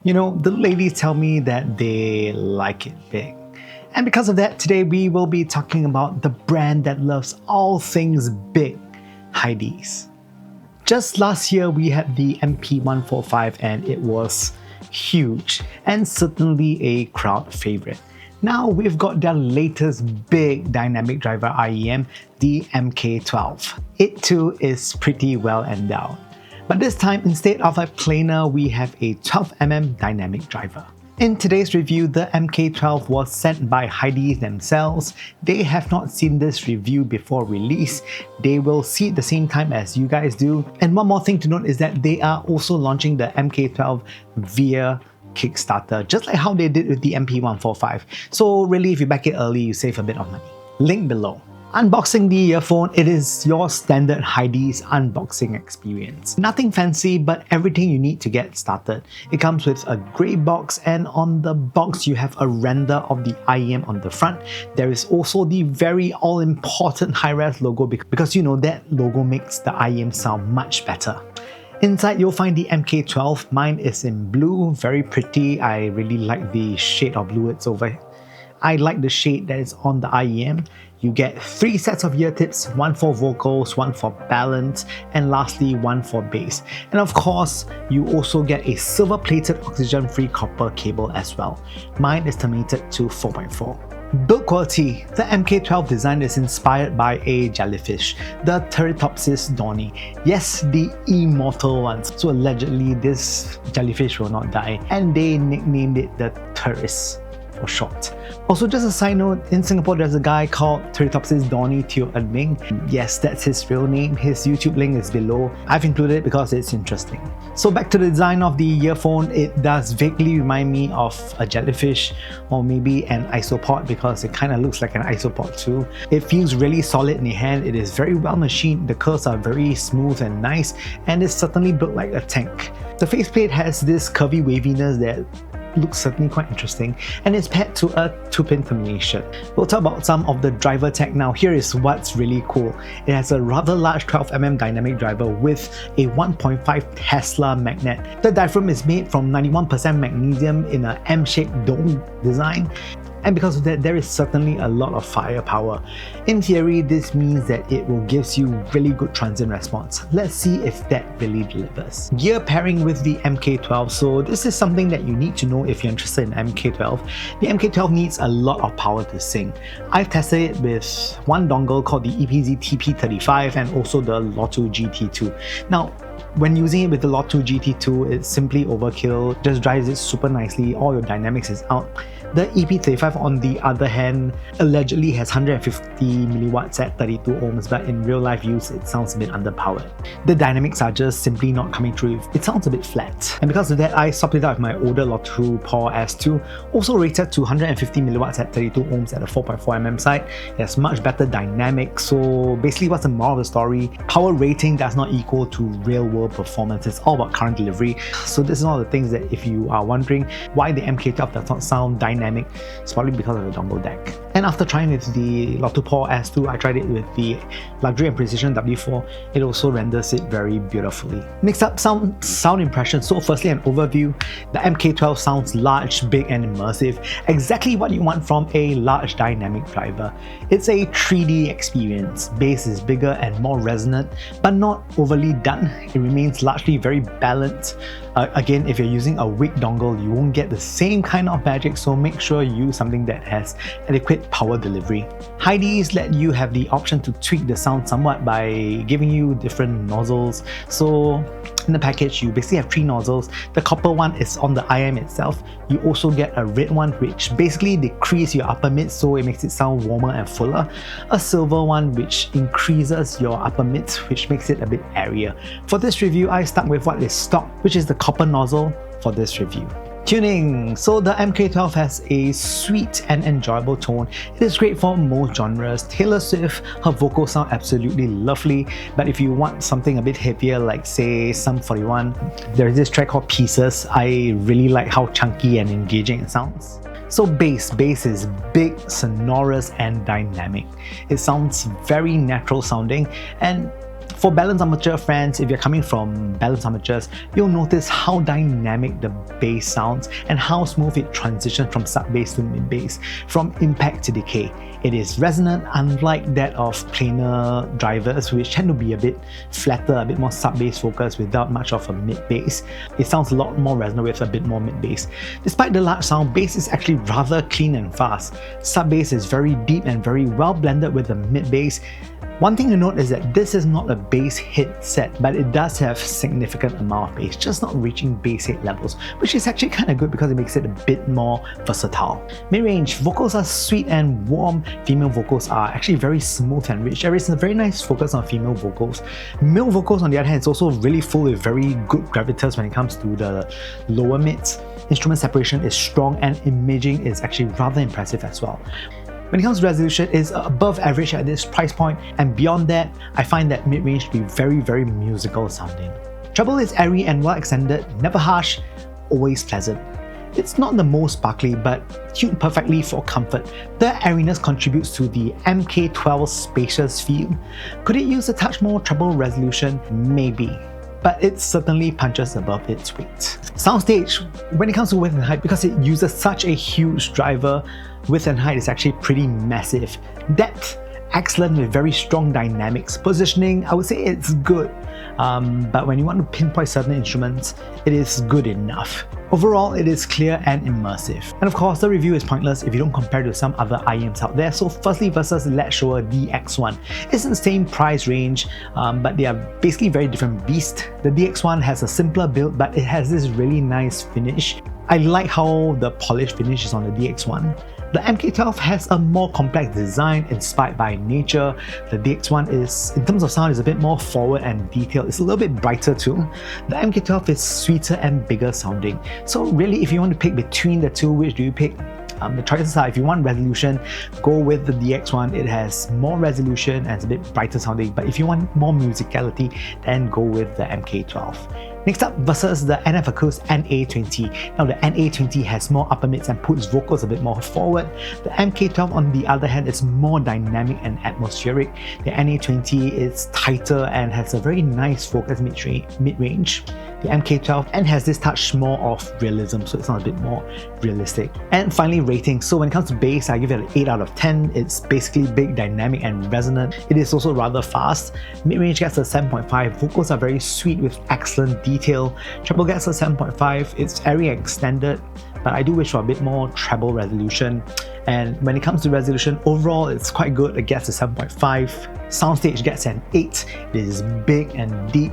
You know, the ladies tell me that they like it big. And because of that, today we will be talking about the brand that loves all things big, Hidiz. Just last year, we had the MP145 and it was huge and certainly a crowd favorite. Now we've got their latest big dynamic driver IEM, the MK12. It too is pretty well endowed. But this time, instead of a planer, we have a 12mm dynamic driver. In today's review, the MK12 was sent by Hidiz themselves. They have not seen this review before release. They will see it the same time as you guys do. And one more thing to note is that they are also launching the MK12 via Kickstarter, just like how they did with the MP145. So really, if you back it early, you save a bit of money. Link below. Unboxing the earphone, it is your standard Hidiz unboxing experience. Nothing fancy, but everything you need to get started. It comes with a grey box, and on the box you have a render of the IEM on the front. There is also the very all-important high-res logo because you know that logo makes the IEM sound much better. Inside you'll find the MK12. Mine is in blue, very pretty. I really like the shade of blue it's over. I like the shade that is on the IEM. You get 3 sets of ear tips, one for vocals, one for balance, and lastly one for bass. And of course, you also get a silver-plated oxygen-free copper cable as well. Mine is terminated to 4.4. Build quality. The MK12 design is inspired by a jellyfish, the Turritopsis dawni. Yes, the immortal ones. So allegedly this jellyfish will not die, and they nicknamed it the Turris for short. Also, just a side note, in Singapore there's a guy called Turritopsis dawni Teo Ming. Yes, that's his real name. His YouTube link is below. I've included it because it's interesting. So back to the design of the earphone, it does vaguely remind me of a jellyfish or maybe an isopod because it kind of looks like an isopod too. It feels really solid in the hand. It is very well machined. The curves are very smooth and nice, and it's certainly built like a tank. The faceplate has this curvy waviness that looks certainly quite interesting, and it's paired to a 2-pin termination. We'll talk about some of the driver tech now. Here is what's really cool. It has a rather large 12mm dynamic driver with a 1.5 Tesla magnet. The diaphragm is made from 91% magnesium in an M-shaped dome design. And because of that, there is certainly a lot of firepower. In theory, this means that it will give you really good transient response. Let's see if that really delivers. Gear pairing with the MK12. So this is something that you need to know if you're interested in MK12. The MK12 needs a lot of power to sing. I've tested it with one dongle called the EPZ TP35 and also the Lotto GT2. Now, when using it with the Lotto GT2, it's simply overkill, just drives it super nicely, all your dynamics is out. The EP35 on the other hand allegedly has 150 milliwatts at 32 ohms, but in real life use it sounds a bit underpowered. The dynamics are just simply not coming through, it sounds a bit flat. And because of that, I swapped it out with my older Letshouer S2, also rated to 150 milliwatts at 32 ohms at a 4.4mm side. It has much better dynamics, so basically what's the moral of the story? Power rating does not equal to real world performance, it's all about current delivery. So this is one of the things that if you are wondering why the MK12 does not sound dynamic, it's probably because of the dongle deck. And after trying with the Letshouer S2, I tried it with the Luxury and Precision W4. It also renders it very beautifully. Next up, sound impression. So firstly, an overview. The MK12 sounds large, big and immersive. Exactly what you want from a large dynamic driver. It's a 3D experience. Bass is bigger and more resonant, but not overly done. It remains largely very balanced. Again, if you're using a weak dongle, you won't get the same kind of magic, so make sure you use something that has adequate power delivery. Hidiz let you have the option to tweak the sound somewhat by giving you different nozzles. So in the package, you basically have 3 nozzles. The copper one is on the IM itself. You also get a red one which basically decreases your upper mid, so it makes it sound warmer and fuller. A silver one which increases your upper mids, which makes it a bit airier. For this review, I stuck with what is stock, which is the copper nozzle for this review. Tuning. So the MK12 has a sweet and enjoyable tone. It is great for most genres. Taylor Swift, her vocals sound absolutely lovely, but if you want something a bit heavier like say Sum 41, there's this track called Pieces. I really like how chunky and engaging it sounds. So bass is big, sonorous and dynamic. It sounds very natural sounding, and For balance armature fans, if you're coming from balance armatures, you'll notice how dynamic the bass sounds and how smooth it transitions from sub-bass to mid-bass, from impact to decay. It is resonant, unlike that of planar drivers, which tend to be a bit flatter, a bit more sub-bass focused without much of a mid-bass. It sounds a lot more resonant with a bit more mid-bass. Despite the large sound, bass is actually rather clean and fast. Sub-bass is very deep and very well blended with the mid-bass. One thing to note is that this is not a bass hit set, but it does have significant amount of bass, just not reaching bass hit levels, which is actually kind of good because it makes it a bit more versatile. Mid-range, vocals are sweet and warm. Female vocals are actually very smooth and rich. There is a very nice focus on female vocals. Male vocals, on the other hand, is also really full with very good gravitas when it comes to the lower mids. Instrument separation is strong and imaging is actually rather impressive as well. When it comes to resolution, it's above average at this price point, and beyond that, I find that mid-range to be very musical sounding. Treble is airy and well extended, never harsh, always pleasant. It's not the most sparkly, but tuned perfectly for comfort. The airiness contributes to the MK12's spacious feel. Could it use a touch more treble resolution? Maybe, but it certainly punches above its weight. Soundstage, when it comes to width and height, because it uses such a huge driver, width and height is actually pretty massive. Depth, excellent with very strong dynamics. Positioning, I would say it's good, but when you want to pinpoint certain instruments, it is good enough. Overall, it is clear and immersive. And of course, the review is pointless if you don't compare to some other IEMs out there. So firstly versus Letshouer DX1. It's in the same price range, but they are basically very different beasts. The DX1 has a simpler build, but it has this really nice finish. I like how the polished finish is on the DX1. The MK12 has a more complex design inspired by nature. The DX1 is, in terms of sound, is a bit more forward and detailed. It's a little bit brighter too. The MK12 is sweeter and bigger sounding. So really, if you want to pick between the two, which do you pick? The choices are, if you want resolution, go with the DX1. It has more resolution and it's a bit brighter sounding. But if you want more musicality, then go with the MK12. Next up, versus the NF Acous NA20. Now the NA20 has more upper mids and puts vocals a bit more forward. The MK12 on the other hand is more dynamic and atmospheric. The NA20 is tighter and has a very nice focus mid-range. The MK12 and has this touch more of realism, so it's not a bit more realistic. And finally, rating. So when it comes to bass, I give it an 8 out of 10. It's basically big, dynamic and resonant. It is also rather fast. Mid-range gets a 7.5. Vocals are very sweet with excellent detail. Treble gets a 7.5. It's airy and extended, but I do wish for a bit more treble resolution. And when it comes to resolution, overall it's quite good. It gets a 7.5. Soundstage gets an 8. It is big and deep.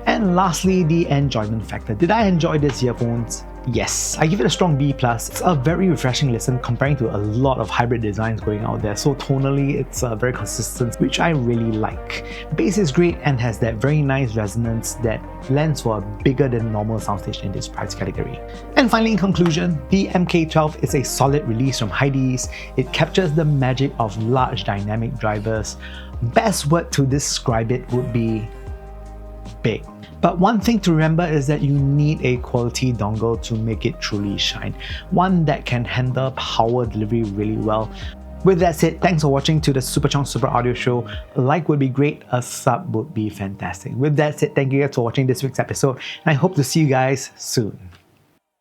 And lastly, the enjoyment factor. Did I enjoy these earphones? Yes, I give it a strong B+. It's a very refreshing listen comparing to a lot of hybrid designs going out there. So tonally, it's very consistent, which I really like. Bass is great and has that very nice resonance that lends for a bigger than normal soundstage in this price category. And finally, in conclusion, the MK12 is a solid release from Hidiz. It captures the magic of large dynamic drivers. Best word to describe it would be big. But one thing to remember is that you need a quality dongle to make it truly shine. One that can handle power delivery really well. With that said, thanks for watching to the Superchunk Super Audio Show. A like would be great, a sub would be fantastic. With that said, thank you guys for watching this week's episode, and I hope to see you guys soon.